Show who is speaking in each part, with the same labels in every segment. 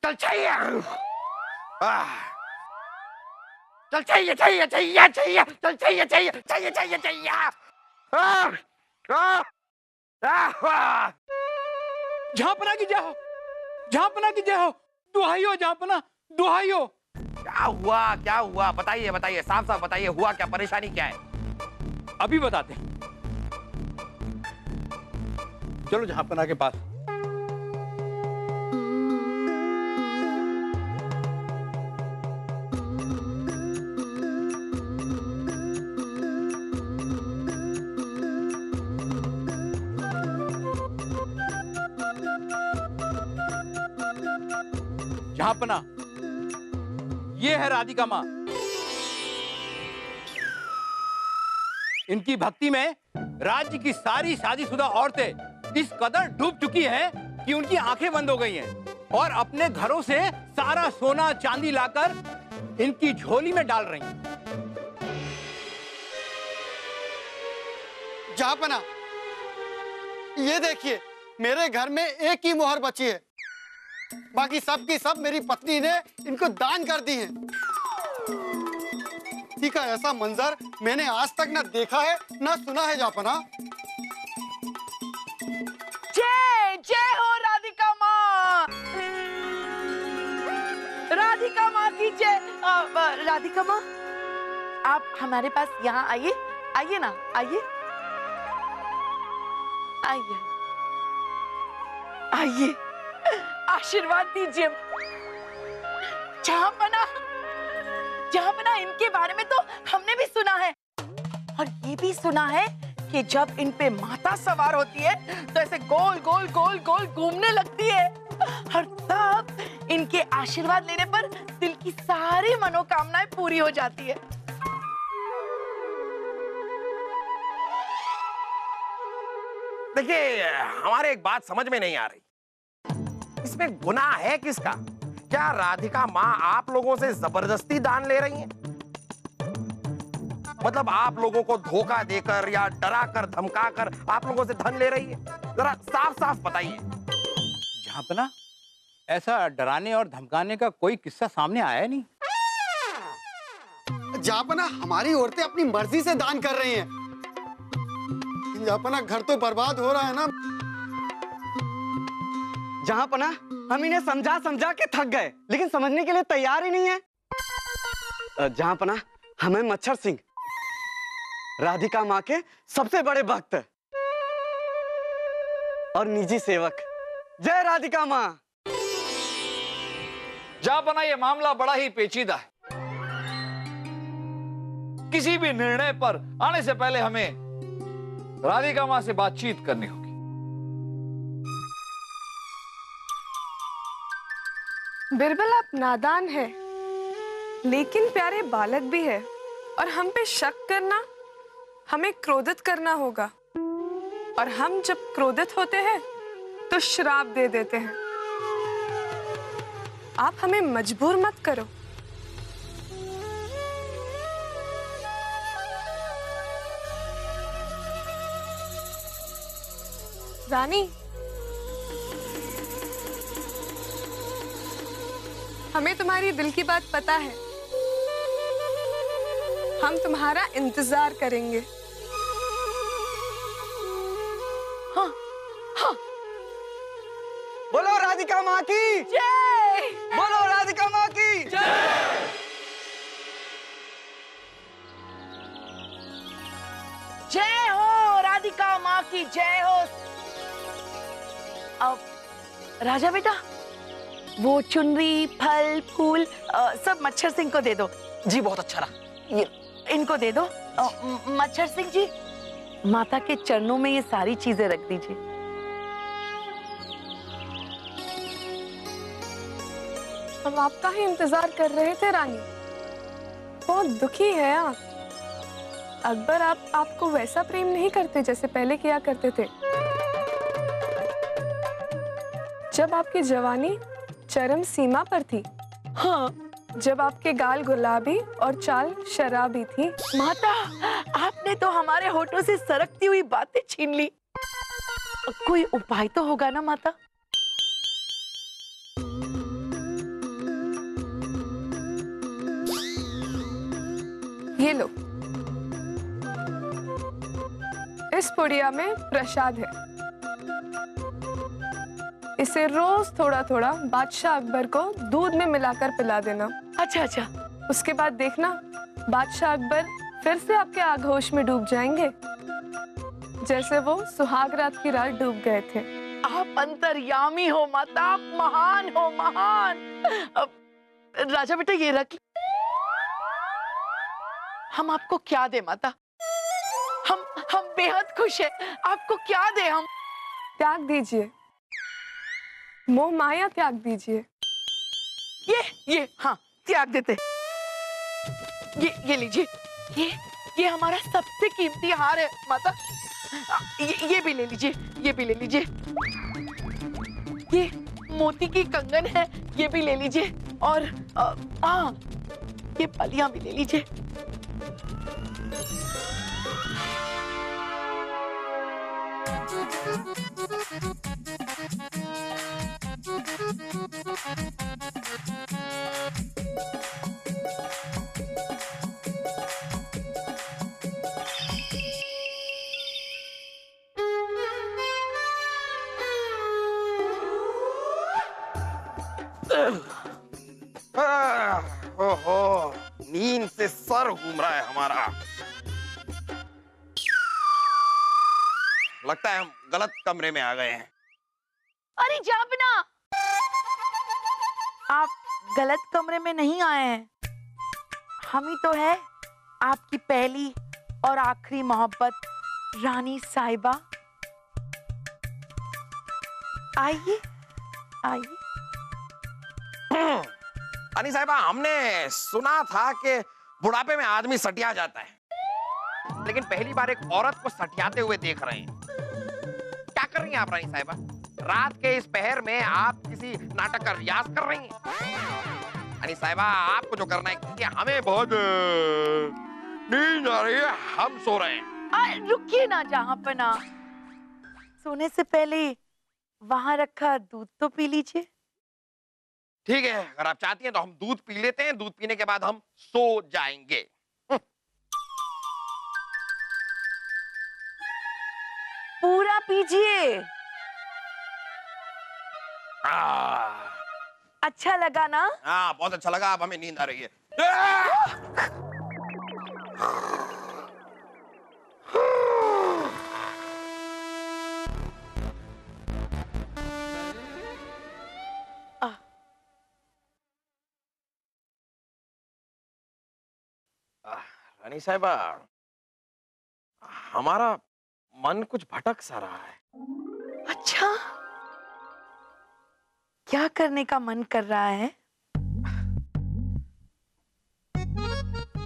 Speaker 1: चल चाहिए, चल चाहिए चाहिए चाहिए चाहिए, चल चाहिए चाहिए चाहिए चाहिए चाहिए।
Speaker 2: झांपना की जय हो, झांपना की जय हो, दुहाई हो झांपना, दुहाई हो।
Speaker 1: क्या हुआ बताइए बताइए, साफ साफ बताइए, हुआ क्या, परेशानी क्या है?
Speaker 2: अभी बताते हैं, चलो झांपना के पास। झांपना, ये है राधिका माँ। इनकी भक्ति में राज्य की सारी शादीशुदा औरतें इस कदर डूब चुकी हैं कि उनकी आंखें बंद हो गई हैं और अपने घरों से सारा सोना चांदी लाकर इनकी झोली में डाल रही हैं।
Speaker 3: जहाँपना, ये देखिए, मेरे घर में एक ही मोहर बची है, बाकी सब की सब मेरी पत्नी ने इनको दान कर दी है। ठीक है, ऐसा मंजर मैंने आज तक ना देखा है ना सुना है जहाँपना।
Speaker 4: जय जय हो राधिका माँ, राधिका माँ की जय। राधिका माँ, आप हमारे पास यहाँ आइए, आइए ना, आइए आइए आइए, आशीर्वाद दीजिए। जहाँपना, जहाँपना, इनके बारे में तो हमने भी सुना है, और ये भी सुना है कि जब इन पे माता सवार होती है तो ऐसे गोल गोल गोल गोल घूमने लगती है, और तब इनके आशीर्वाद लेने पर दिल की सारी मनोकामनाएं पूरी हो जाती है।
Speaker 1: देखिए, हमारे एक बात समझ में नहीं आ रही, इसमें गुनाह है किसका? क्या राधिका माँ आप लोगों से जबरदस्ती दान ले रही हैं? मतलब आप लोगों को धोखा देकर या डरा कर धमका कर आप लोगों से धन ले रही है? जरा साफ साफ बताइए।
Speaker 2: झांपना, ऐसा डराने और धमकाने का कोई किस्सा सामने आया नहीं।
Speaker 3: जहाँपना, हमारी औरतें अपनी मर्जी से दान कर रही हैं। जहाँपना, घर तो बर्बाद हो रहा है ना।
Speaker 5: जहाँपना, हम इन्हें समझा समझा के थक गए, लेकिन समझने के लिए तैयार ही नहीं है। जहाँपना, हमें मच्छर सिंह, राधिका माँ के सबसे बड़े भक्त और निजी सेवक। जय राधिका माँ।
Speaker 6: जहाँपना, ये मामला बड़ा ही पेचीदा है। किसी भी निर्णय पर आने से पहले हमें राधिका माँ से बातचीत करनी होगी।
Speaker 7: बिरबल, आप नादान हैं, लेकिन प्यारे बालक भी है, और हम पे शक करना, हमें क्रोधित करना होगा, और हम जब क्रोधित होते हैं तो श्राप दे देते हैं। आप हमें मजबूर मत करो। रानी, हमें तुम्हारी दिल की बात पता है, हम तुम्हारा इंतजार करेंगे।
Speaker 4: हाँ, हाँ।
Speaker 5: बोलो राधिका माँ की
Speaker 4: जय,
Speaker 5: बोलो राधिका माँ की
Speaker 4: जय। जय हो राधिका माँ की जय हो। अब राजा बेटा, वो चुनरी, फल, फूल सब मच्छर सिंह को दे दो।
Speaker 5: जी, बहुत अच्छा रहा।
Speaker 4: ये इनको दे दो। मच्छर सिंह जी, माता के चरणों में ये सारी चीजें रख दीजिए।
Speaker 7: हम आपका ही इंतजार कर रहे थे रानी। बहुत दुखी है आप। अकबर आपको वैसा प्रेम नहीं करते जैसे पहले किया करते थे। जब आपकी जवानी चरम सीमा पर थी,
Speaker 4: हाँ,
Speaker 7: जब आपके गाल गुलाबी और चाल शराबी थी।
Speaker 4: माता, आपने तो हमारे होठों से सरकती हुई बातें छीन ली। कोई उपाय तो होगा ना माता?
Speaker 7: ये लो, इस पुड़िया में प्रसाद है। इसे रोज थोड़ा थोड़ा बादशाह अकबर को दूध में मिलाकर पिला देना।
Speaker 4: अच्छा अच्छा।
Speaker 7: उसके बाद देखना बादशाह अकबर फिर से आपके आगोश में डूब जाएंगे, जैसे वो सुहाग रात की रात डूब गए थे।
Speaker 4: आप अंतर्यामी हो माता, आप महान हो, महान। अब राजा बेटा ये रख। हम आपको क्या दे माता? हम बेहद खुश हैं। आपको क्या दे हम?
Speaker 7: त्याग दीजिए, मोह माया त्याग दीजिए।
Speaker 4: ये हाँ त्याग देते। ये लीजिए, ये हमारा सबसे कीमती हार है माता। ये भी ले लीजिए, ये भी ले लीजिए। ये मोती की कंगन है, ये भी ले लीजिए। और हाँ, ये पलियां भी ले लीजिए।
Speaker 1: ओहो, नींद से सर घूम रहा है हमारा। लगता है हम गलत कमरे में आ गए हैं।
Speaker 4: अरे जापना, आप गलत कमरे में नहीं आए हैं। हम ही तो है आपकी पहली और आखिरी मोहब्बत रानी साहिबा। आइए आइए।
Speaker 1: रानी साहिबा, हमने सुना था कि बुढ़ापे में आदमी सटिया जाता है, लेकिन पहली बार एक औरत को सटियाते हुए देख रहे हैं। क्या कर रही हैं आप रानी साहिबा? रात के इस पहर में आप किसी नाटक का रियाज कर रही हैं? रानी साहिबा, आपको जो करना है कीजिए, हमें बहुत नींद आ रही है, हम सो रहे हैं।
Speaker 4: रुकिए ना जहांपना, सोने से पहले वहां रखा दूध तो पी लीजिए।
Speaker 1: ठीक है, अगर आप चाहती हैं तो हम दूध पी लेते हैं, दूध पीने के बाद हम सो जाएंगे।
Speaker 4: पूरा पीजिए। अच्छा लगा ना?
Speaker 1: हाँ, बहुत अच्छा लगा। अब हमें नींद आ रही है। रानी साहिबा, हमारा मन कुछ भटक सा रहा है।
Speaker 4: अच्छा, क्या करने का मन कर रहा है?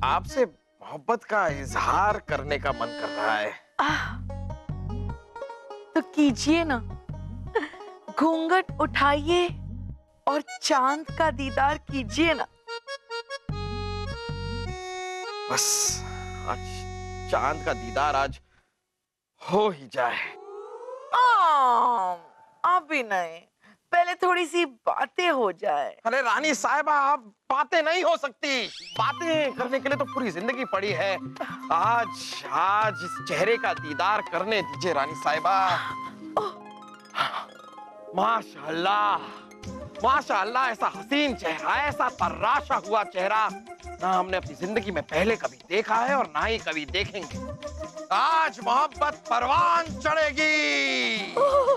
Speaker 1: आपसे मोहब्बत का इजहार करने का मन कर रहा है।
Speaker 4: तो कीजिए ना, घूंघट उठाइए और चांद का दीदार कीजिए ना।
Speaker 1: बस आज चांद का दीदार आज हो ही जाए।
Speaker 4: अभी नहीं, पहले थोड़ी सी बातें हो जाए।
Speaker 1: अरे रानी साहिबा, आप बातें नहीं हो सकती। बातें करने के लिए तो पूरी जिंदगी पड़ी है। आज इस चेहरे का दीदार करने दीजिए रानी साहिबा। माशाअल्लाह, माशाअल्लाह, ऐसा हसीन चेहरा, ऐसा तर्राशा हुआ चेहरा ना हमने अपनी जिंदगी में पहले कभी देखा है और ना ही कभी देखेंगे। आज मोहब्बत परवान चढ़ेगी।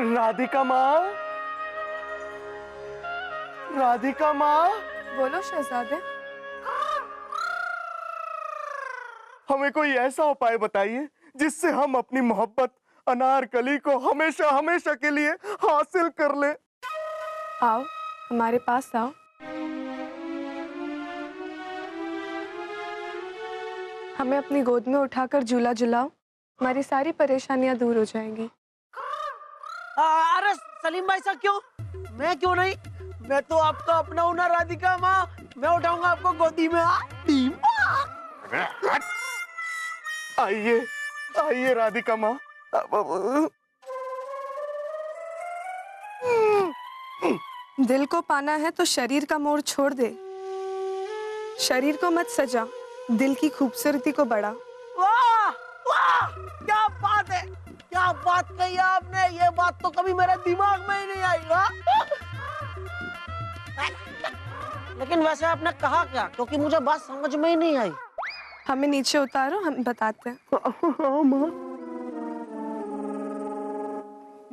Speaker 5: राधिका माँ, राधिका माँ,
Speaker 7: बोलो शहजादे।
Speaker 5: हमें कोई ऐसा उपाय बताइए जिससे हम अपनी मोहब्बत अनारकली को हमेशा हमेशा के लिए हासिल कर ले।
Speaker 7: आओ, हमारे पास आओ। हमें अपनी गोद में उठाकर झूला झुलाओ। हमारी सारी परेशानियां दूर हो जाएंगी।
Speaker 8: अरे सलीम भाई साहब क्यों? मैं क्यों नहीं? मैं तो आपका अपना हूं ना राधिका माँ। मैं उठाऊंगा आपको गोदी में।
Speaker 3: आइए आइए राधिका माँ।
Speaker 7: दिल को पाना है तो शरीर का मोड़ छोड़ दे। शरीर को मत सजा, दिल की खूबसूरती को बढ़ा।
Speaker 8: वाह वाह, क्या बात है, क्या बात कही आपने। ये बात तो कभी मेरे दिमाग में ही नहीं आई। लेकिन वैसे आपने कहा क्या? क्योंकि मुझे बात समझ में ही नहीं आई।
Speaker 7: हमें नीचे उतारो, हम बताते हैं।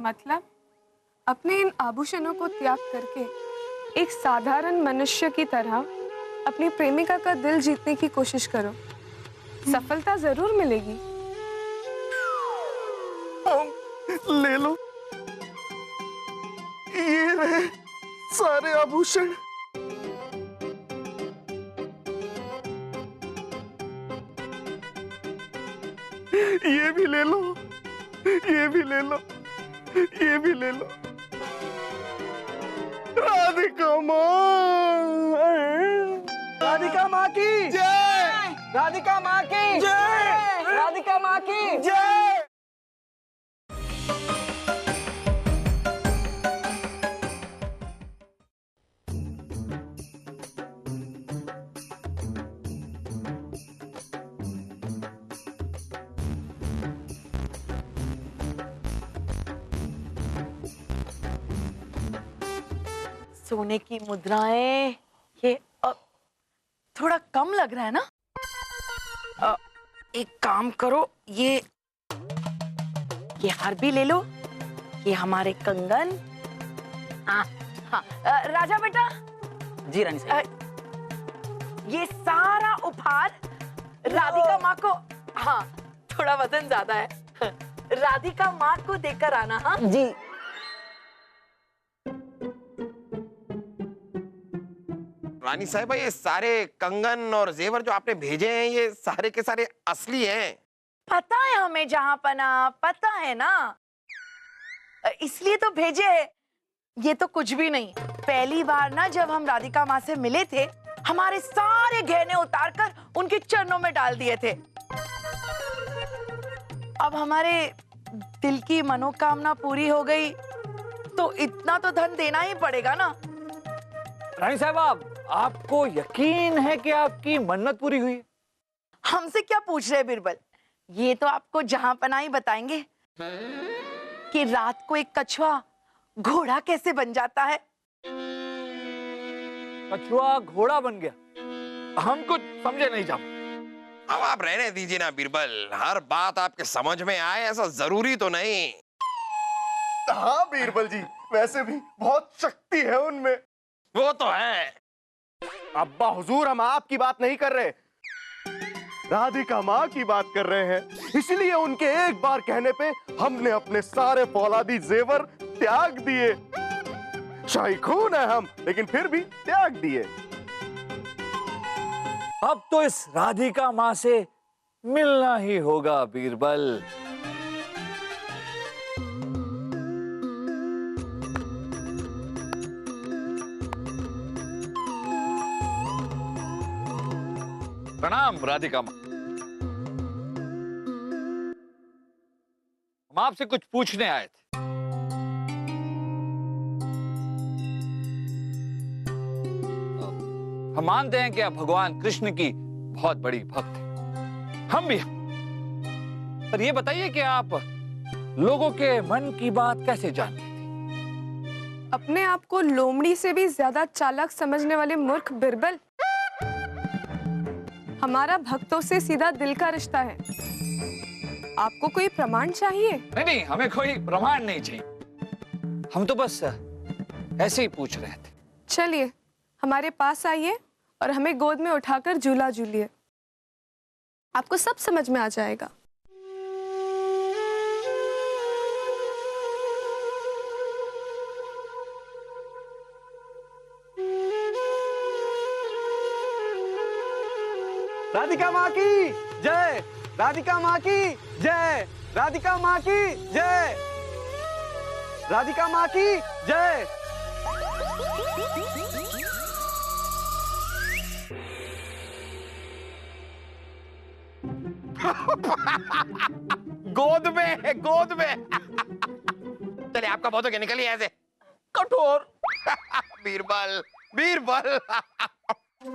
Speaker 7: मतलब अपने इन आभूषणों को त्याग करके एक साधारण मनुष्य की तरह अपनी प्रेमिका का दिल जीतने की कोशिश करो। सफलता जरूर मिलेगी।
Speaker 3: ले लो, ये रहे सारे आभूषण। ये भी ले लो, ये भी ले लो, ये भी ले लो। राधिका माँ,
Speaker 8: राधिका माँ की
Speaker 3: जय,
Speaker 8: राधिका माँ की
Speaker 3: जय,
Speaker 8: राधिका माँ की
Speaker 3: जय।
Speaker 4: सोने की मुद्राएं, ये थोड़ा कम लग रहा है ना? एक काम करो, ये हार भी ले लो, ये हमारे कंगन। हाँ, राजा बेटा।
Speaker 8: जी रानी साहब।
Speaker 4: ये सारा उपहार राधिका माँ को, हाँ थोड़ा वजन ज्यादा है, राधिका माँ को देकर आना। हाँ
Speaker 8: जी।
Speaker 1: रानी साहिबा, ये सारे कंगन और जेवर जो आपने भेजे हैं, ये सारे के सारे असली हैं।
Speaker 4: पता है हमें जहां पना, पता है ना, इसलिए तो भेजे हैं। ये तो कुछ भी नहीं। पहली बार ना जब हम राधिका माँ से मिले थे, हमारे सारे गहने उतारकर उनके चरणों में डाल दिए थे। अब हमारे दिल की मनोकामना पूरी हो गई, तो इतना तो धन देना ही पड़ेगा ना।
Speaker 6: रानी साहब, आपको यकीन है कि आपकी मन्नत पूरी हुई?
Speaker 4: हमसे क्या पूछ रहे बिरबल, ये तो आपको जहां पना ही बताएंगे कि रात को एक कछुआ घोड़ा कैसे बन जाता है।
Speaker 6: कछुआ घोड़ा बन गया? हम कुछ समझे नहीं जाओ।
Speaker 1: अब आप रहने दीजिए ना बिरबल, हर बात आपके समझ में आए ऐसा जरूरी तो नहीं।
Speaker 3: हाँ बीरबल जी, वैसे भी बहुत शक्ति है उनमें।
Speaker 1: वो तो है।
Speaker 3: अब्बा हुजूर, हम आपकी बात नहीं कर रहे, राधिका माँ की बात कर रहे हैं। इसलिए उनके एक बार कहने पे हमने अपने सारे फौलादी जेवर त्याग दिए। शाही खून है हम, लेकिन फिर भी त्याग दिए।
Speaker 6: अब तो इस राधिका माँ से मिलना ही होगा बीरबल। प्रणाम राधिका माँ। हम आपसे कुछ पूछने आए थे। हम मानते हैं कि आप भगवान कृष्ण की बहुत बड़ी भक्त हैं, हम भी हैं। पर ये बताइए कि आप लोगों के मन की बात कैसे जानते थे?
Speaker 7: अपने आप को लोमड़ी से भी ज्यादा चालाक समझने वाले मूर्ख बिरबल, हमारा भक्तों से सीधा दिल का रिश्ता है। आपको कोई प्रमाण चाहिए?
Speaker 6: नहीं नहीं, हमें कोई प्रमाण नहीं चाहिए। हम तो बस ऐसे ही पूछ रहे थे।
Speaker 7: चलिए हमारे पास आइए और हमें गोद में उठाकर झूला झूलिए, आपको सब समझ में आ जाएगा।
Speaker 5: राधिका माँ की जय, राधिका माँ की जय, राधिका माँ की जय, राधिका माँ की जय।
Speaker 1: गोद में, गोद में। चलिए आपका बहुत हो गया, निकलिए ऐसे। कठोर। बीरबल, बीरबल।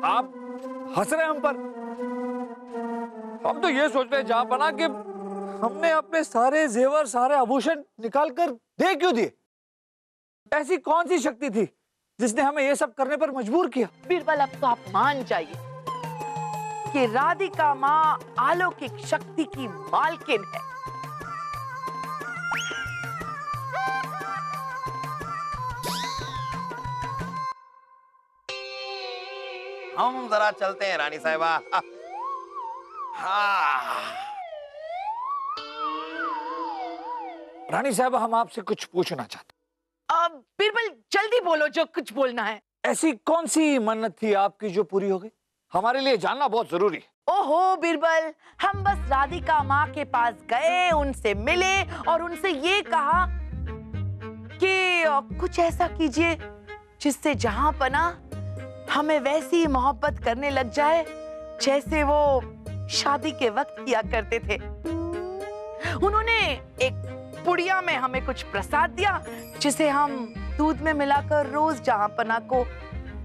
Speaker 6: आप हंस रहे हैं हम पर? हम तो ये सोच रहे हैं जहांपना कि हमने अपने सारे जेवर, सारे आभूषण निकाल कर दे क्यों दिए? ऐसी कौन सी शक्ति थी जिसने हमें ये सब करने पर मजबूर किया?
Speaker 4: बीरबल, अब तो आप मान जाइए कि राधिका माँ अलौकिक शक्ति की मालकिन है।
Speaker 1: हम जरा चलते हैं रानी साहिबा। हाँ।
Speaker 6: रानी साहब, हम आपसे कुछ पूछना चाहते
Speaker 4: अब बीरबल जल्दी बोलो जो कुछ बोलना है।
Speaker 6: हैं। ऐसी कौन सी मन्नत थी आपकी जो पूरी हो गई? हमारे लिए जानना बहुत जरूरी है।
Speaker 4: ओहो बीरबल, हम बस राधिका माँ के पास गए, उनसे मिले और उनसे ये कहा कि कुछ ऐसा कीजिए जिससे जहांपना हमें वैसी मोहब्बत करने लग जाए जैसे वो शादी के वक्त किया करते थे। उन्होंने एक पुड़िया में हमें कुछ प्रसाद दिया जिसे हम दूध में मिलाकर रोज जहांपना को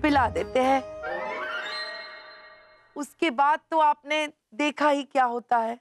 Speaker 4: पिला देते हैं। उसके बाद तो आपने देखा ही क्या होता है।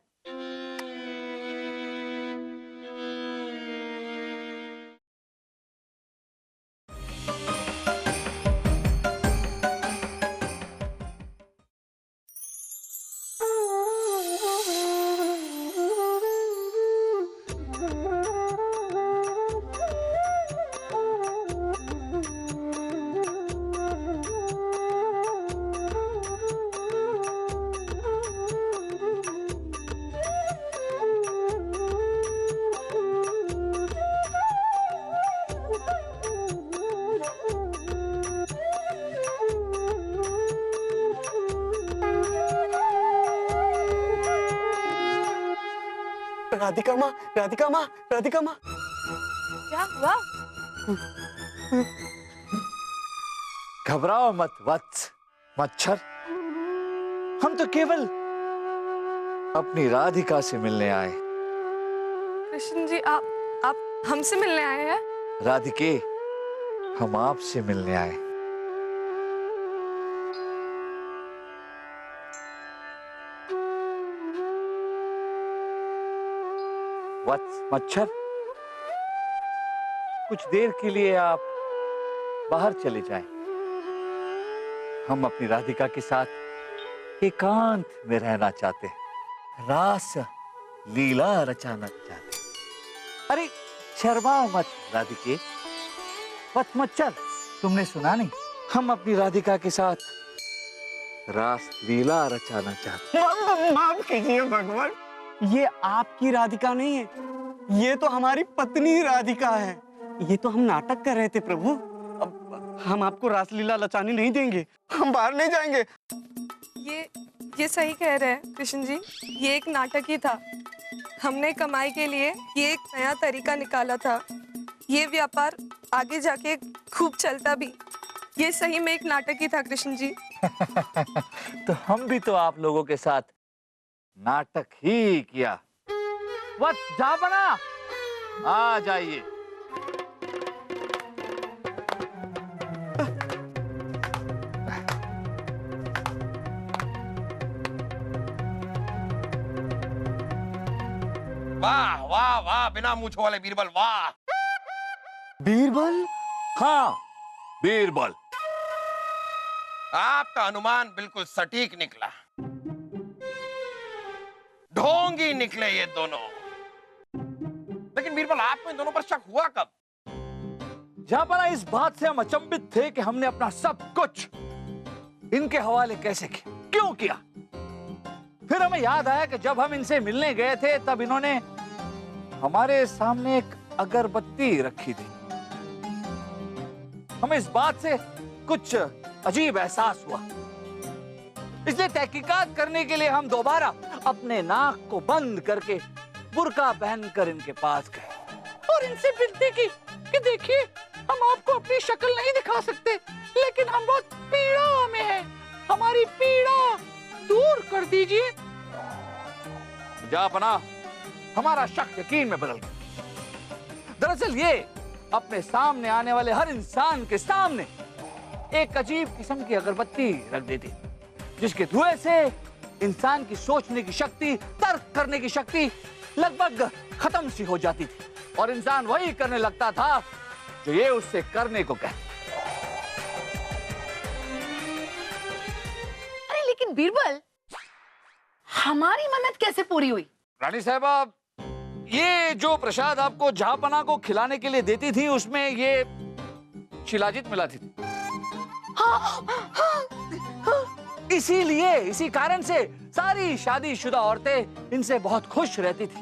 Speaker 5: राधिका माँ, राधिका माँ, राधिका माँ।
Speaker 7: क्या हुआ?
Speaker 6: घबराओ मत वत्स, मच्छर। हम तो केवल अपनी राधिका से मिलने आए।
Speaker 7: कृष्ण जी, आप हमसे मिलने आए हैं?
Speaker 6: राधिके, हम आपसे मिलने आए। वत्स, मच्छर, कुछ देर के लिए आप बाहर चले जाएं। हम अपनी राधिका के साथ एकांत में रहना चाहते हैं, रास लीला रचाना चाहते हैं। अरे शर्माओ मत राधिके। वत्स, मच्छर, तुमने सुना नहीं? हम अपनी राधिका के साथ रास लीला रचाना चाहते हैं।
Speaker 5: माफ कीजिए भगवान, ये आपकी राधिका नहीं है, ये तो हमारी पत्नी राधिका है। ये तो हम नाटक कर रहे थे प्रभु। अब हम आपको रासलीला रचाने नहीं देंगे, हम बाहर नहीं जाएंगे।
Speaker 7: ये सही कह रहे हैं कृष्ण जी, ये एक नाटक ही था। हमने कमाई के लिए ये एक नया तरीका निकाला था। ये व्यापार आगे जाके खूब चलता भी। ये सही में एक नाटक ही था कृष्ण जी।
Speaker 6: तो हम भी तो आप लोगों के साथ नाटक ही किया। वत्स, जाबना, आ जाइए।
Speaker 1: वाह वाह वाह, बिना मूंछों वाले बीरबल, वाह।
Speaker 5: बीरबल?
Speaker 6: हाँ, बीरबल।
Speaker 1: आपका अनुमान बिल्कुल सटीक निकला। ढोंगी निकले ये दोनों। लेकिन बीरबल, आपको इन दोनों पर शक हुआ कब?
Speaker 6: जाबना, इस बात से हम अचंभित थे कि हमने अपना सब कुछ इनके हवाले कैसे किया, क्यों किया। फिर हमें याद आया कि जब हम इनसे मिलने गए थे तब इन्होंने हमारे सामने एक अगरबत्ती रखी थी। हमें इस बात से कुछ अजीब एहसास हुआ, इसलिए तहकीकात करने के लिए हम दोबारा अपने नाक को बंद करके बुर्का पहनकर इनके पास गए और इनसे विनती की कि देखिए, हम आपको अपनी शक्ल नहीं दिखा सकते, लेकिन हम बहुत पीड़ा में हैं, हमारी पीड़ा दूर कर दीजिए। जहांपनाह, हमारा शक यकीन में बदल गया। दरअसल ये अपने सामने आने वाले हर इंसान के सामने एक अजीब किस्म की अगरबत्ती रख देती, जिसके धुएं से इंसान की सोचने की शक्ति, तर्क करने की शक्ति लगभग खत्म सी हो जाती थी और इंसान वही करने लगता था जो ये उससे करने को कहते।
Speaker 4: अरे लेकिन बीरबल, हमारी मन्नत कैसे पूरी हुई?
Speaker 6: रानी साहबा, ये जो प्रसाद आपको जहांपनाह को खिलाने के लिए देती थी, उसमें ये शिलाजीत मिलाती थी। इसीलिए, इसी कारण से सारी शादीशुदा औरतें इनसे बहुत खुश रहती थी,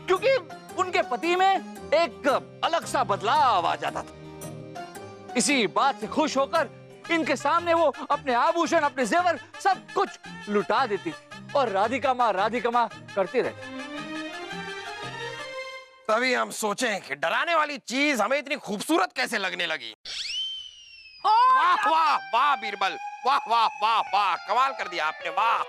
Speaker 6: क्योंकि उनके पति में एक अलग सा बदलाव आ जाता था। इसी बात से खुश होकर इनके सामने वो अपने आभूषण, अपने जेवर सब कुछ लुटा देती थी और राधिका माँ करती रहती।
Speaker 1: तभी हम सोचे कि डराने वाली चीज हमें इतनी खूबसूरत कैसे लगने लगी। वाह वाह वाह बीरबल, वाह वाह वाह वाह, कमाल कर दिया आपने, वाह।